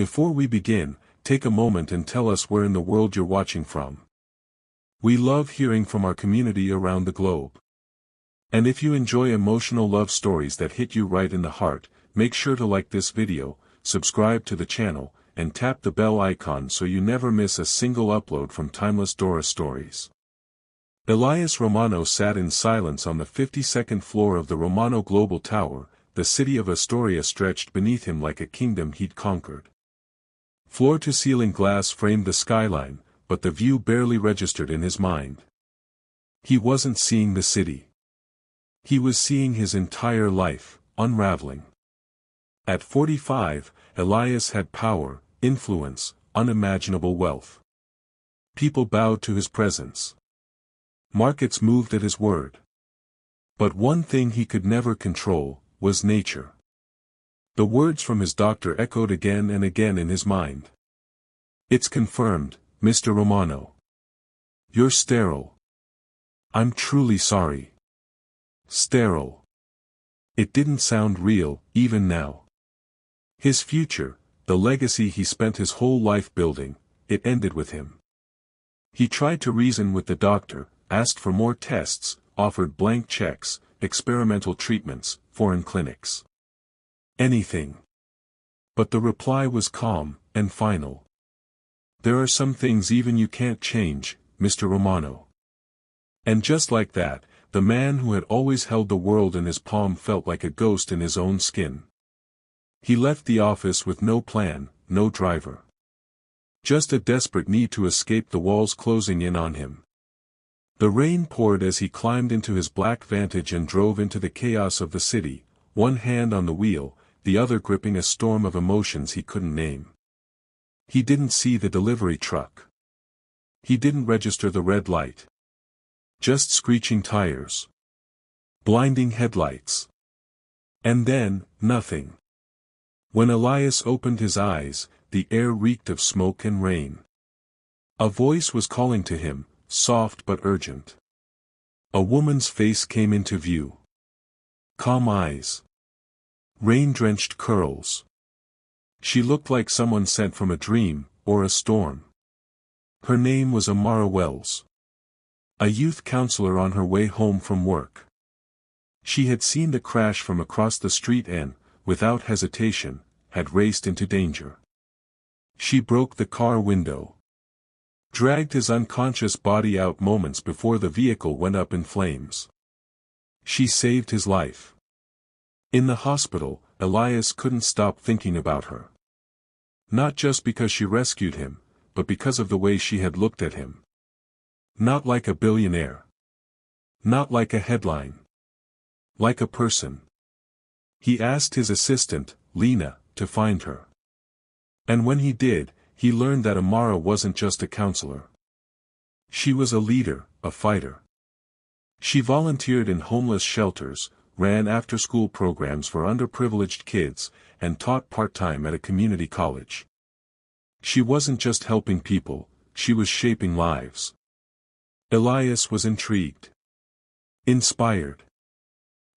Before we begin, take a moment and tell us where in the world you're watching from. We love hearing from our community around the globe. And if you enjoy emotional love stories that hit you right in the heart, make sure to like this video, subscribe to the channel, and tap the bell icon so you never miss a single upload from Timeless Dora Stories. Elias Romano sat in silence on the 52nd floor of the Romano Global Tower. The city of Astoria stretched beneath him like a kingdom he'd conquered. Floor-to-ceiling glass framed the skyline, but the view barely registered in his mind. He wasn't seeing the city. He was seeing his entire life, unraveling. At 45, Elias had power, influence, unimaginable wealth. People bowed to his presence. Markets moved at his word. But one thing he could never control was nature. The words from his doctor echoed again and again in his mind. "It's confirmed, Mr. Romano. You're sterile. I'm truly sorry." Sterile. It didn't sound real, even now. His future, the legacy he spent his whole life building, it ended with him. He tried to reason with the doctor, asked for more tests, offered blank checks, experimental treatments, foreign clinics. Anything. But the reply was calm, and final. "There are some things even you can't change, Mr. Romano." And just like that, the man who had always held the world in his palm felt like a ghost in his own skin. He left the office with no plan, no driver. Just a desperate need to escape the walls closing in on him. The rain poured as he climbed into his black Vantage and drove into the chaos of the city, one hand on the wheel, the other gripping a storm of emotions he couldn't name. He didn't see the delivery truck. He didn't register the red light. Just screeching tires. Blinding headlights. And then, nothing. When Elias opened his eyes, the air reeked of smoke and rain. A voice was calling to him, soft but urgent. A woman's face came into view. Calm eyes. Rain-drenched curls. She looked like someone sent from a dream, or a storm. Her name was Amara Wells. A youth counselor on her way home from work. She had seen the crash from across the street and, without hesitation, had raced into danger. She broke the car window. Dragged his unconscious body out moments before the vehicle went up in flames. She saved his life. In the hospital, Elias couldn't stop thinking about her. Not just because she rescued him, but because of the way she had looked at him. Not like a billionaire. Not like a headline. Like a person. He asked his assistant, Lena, to find her. And when he did, he learned that Amara wasn't just a counselor. She was a leader, a fighter. She volunteered in homeless shelters, ran after-school programs for underprivileged kids, and taught part-time at a community college. She wasn't just helping people, she was shaping lives. Elias was intrigued. Inspired.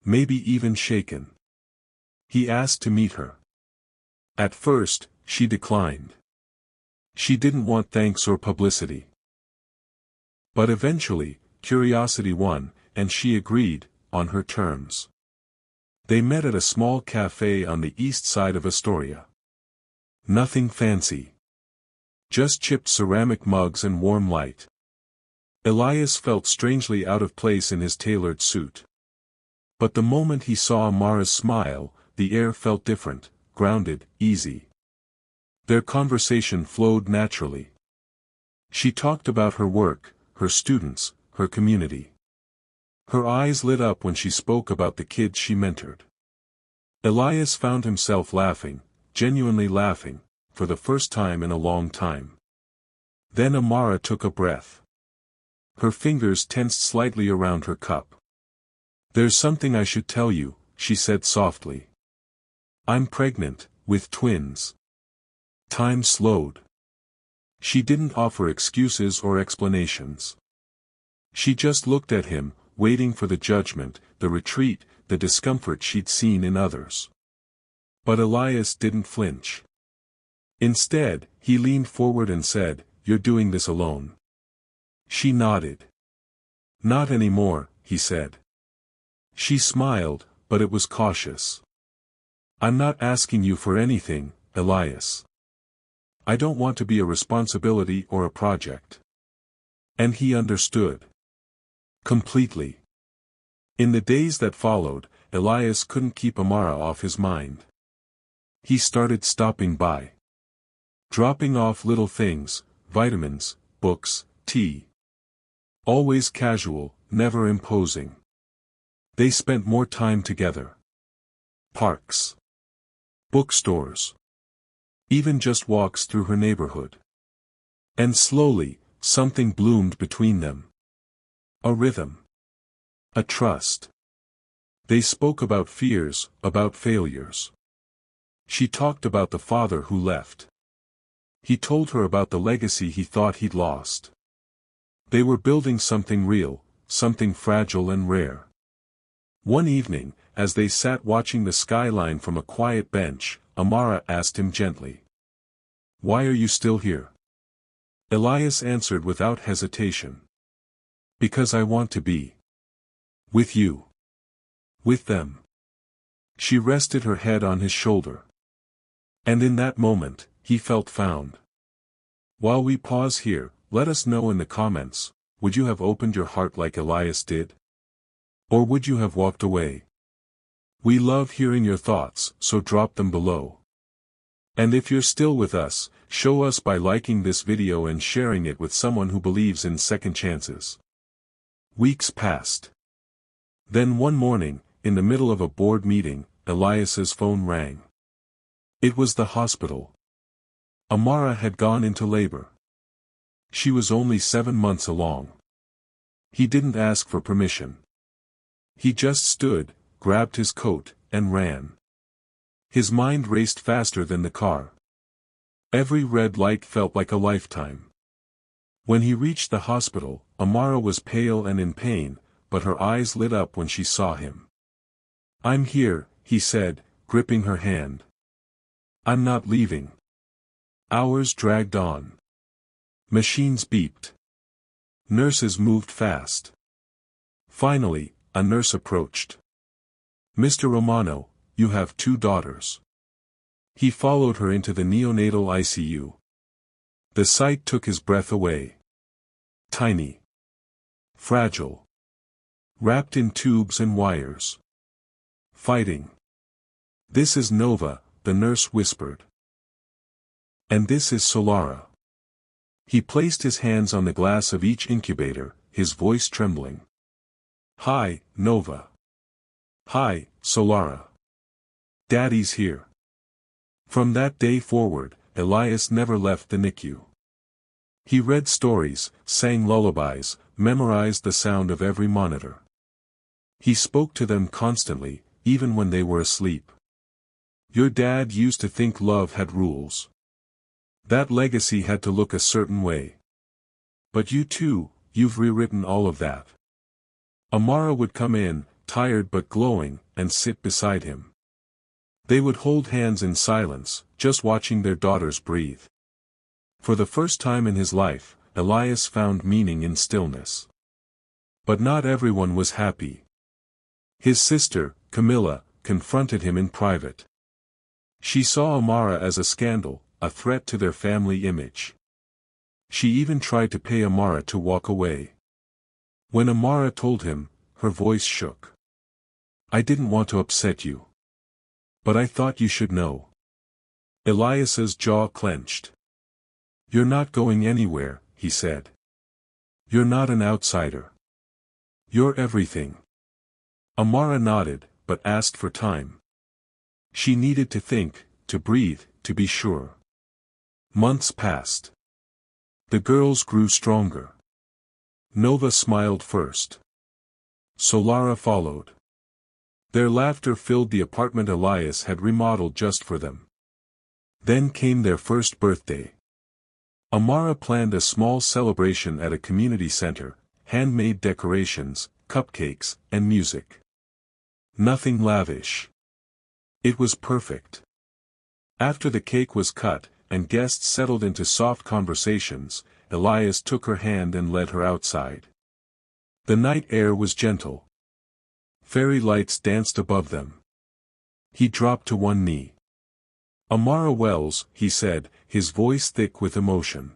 Maybe even shaken. He asked to meet her. At first, she declined. She didn't want thanks or publicity. But eventually, curiosity won, and she agreed, on her terms. They met at a small cafe on the east side of Astoria. Nothing fancy. Just chipped ceramic mugs and warm light. Elias felt strangely out of place in his tailored suit. But the moment he saw Amara's smile, the air felt different, grounded, easy. Their conversation flowed naturally. She talked about her work, her students, her community. Her eyes lit up when she spoke about the kids she mentored. Elias found himself laughing, genuinely laughing, for the first time in a long time. Then Amara took a breath. Her fingers tensed slightly around her cup. "There's something I should tell you," she said softly. "I'm pregnant, with twins." Time slowed. She didn't offer excuses or explanations. She just looked at him, waiting for the judgment, the retreat, the discomfort she'd seen in others. But Elias didn't flinch. Instead, he leaned forward and said, "You're doing this alone." She nodded. "Not anymore," he said. She smiled, but it was cautious. "I'm not asking you for anything, Elias. I don't want to be a responsibility or a project." And he understood. Completely. In the days that followed, Elias couldn't keep Amara off his mind. He started stopping by. Dropping off little things, vitamins, books, tea. Always casual, never imposing. They spent more time together. Parks. Bookstores. Even just walks through her neighborhood. And slowly, something bloomed between them. A rhythm. A trust. They spoke about fears, about failures. She talked about the father who left. He told her about the legacy he thought he'd lost. They were building something real, something fragile and rare. One evening, as they sat watching the skyline from a quiet bench, Amara asked him gently, "Why are you still here?" Elias answered without hesitation. "Because I want to be. With you. With them." She rested her head on his shoulder. And in that moment, he felt found. While we pause here, let us know in the comments, would you have opened your heart like Elias did? Or would you have walked away? We love hearing your thoughts, so drop them below. And if you're still with us, show us by liking this video and sharing it with someone who believes in second chances. Weeks passed. Then one morning, in the middle of a board meeting, Elias's phone rang. It was the hospital. Amara had gone into labor. She was only 7 months along. He didn't ask for permission. He just stood, grabbed his coat, and ran. His mind raced faster than the car. Every red light felt like a lifetime. When he reached the hospital, Amara was pale and in pain, but her eyes lit up when she saw him. "I'm here," he said, gripping her hand. "I'm not leaving." Hours dragged on. Machines beeped. Nurses moved fast. Finally, a nurse approached. "Mr. Romano, you have 2 daughters." He followed her into the neonatal ICU. The sight took his breath away. Tiny. Fragile. Wrapped in tubes and wires. Fighting. "This is Nova," the nurse whispered. "And this is Solara." He placed his hands on the glass of each incubator, his voice trembling. "Hi, Nova. Hi, Solara. Daddy's here." From that day forward, Elias never left the NICU. He read stories, sang lullabies, memorized the sound of every monitor. He spoke to them constantly, even when they were asleep. Your dad used to think love had rules. That legacy had to look a certain way. But you too, you've rewritten all of that. Amara would come in, tired but glowing, and sit beside him. They would hold hands in silence, just watching their daughters breathe. For the first time in his life, Elias found meaning in stillness. But not everyone was happy. His sister, Camilla, confronted him in private. She saw Amara as a scandal, a threat to their family image. She even tried to pay Amara to walk away. When Amara told him, her voice shook. "I didn't want to upset you. But I thought you should know." Elias's jaw clenched. "You're not going anywhere," he said. "You're not an outsider. You're everything." Amara nodded, but asked for time. She needed to think, to breathe, to be sure. Months passed. The girls grew stronger. Nova smiled first. Solara followed. Their laughter filled the apartment Elias had remodeled just for them. Then came their first birthday. Amara planned a small celebration at a community center, handmade decorations, cupcakes, and music. Nothing lavish. It was perfect. After the cake was cut, and guests settled into soft conversations, Elias took her hand and led her outside. The night air was gentle. Fairy lights danced above them. He dropped to one knee. "Amara Wells," he said, his voice thick with emotion.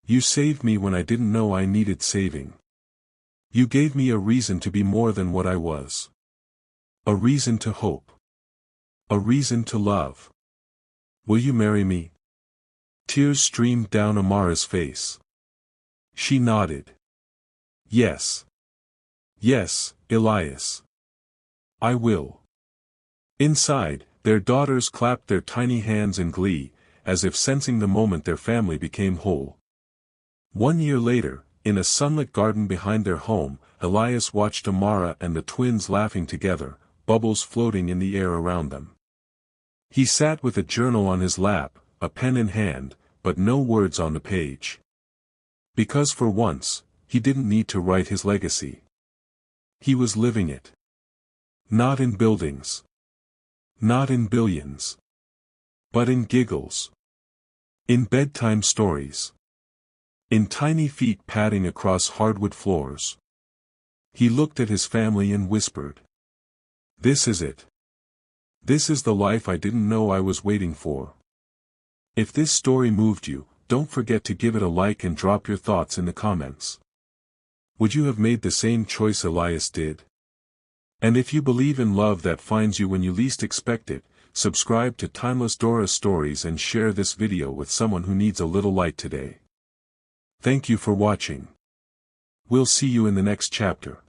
"You saved me when I didn't know I needed saving. You gave me a reason to be more than what I was. A reason to hope. A reason to love. Will you marry me?" Tears streamed down Amara's face. She nodded. "Yes. Yes, Elias. I will." Inside, their daughters clapped their tiny hands in glee, as if sensing the moment their family became whole. 1 year later, in a sunlit garden behind their home, Elias watched Amara and the twins laughing together, bubbles floating in the air around them. He sat with a journal on his lap, a pen in hand, but no words on the page. Because for once, he didn't need to write his legacy. He was living it. Not in buildings. Not in billions. But in giggles. In bedtime stories. In tiny feet padding across hardwood floors. He looked at his family and whispered. "This is it. This is the life I didn't know I was waiting for." If this story moved you, don't forget to give it a like and drop your thoughts in the comments. Would you have made the same choice Elias did? And if you believe in love that finds you when you least expect it, subscribe to Timeless Dora Stories and share this video with someone who needs a little light today. Thank you for watching. We'll see you in the next chapter.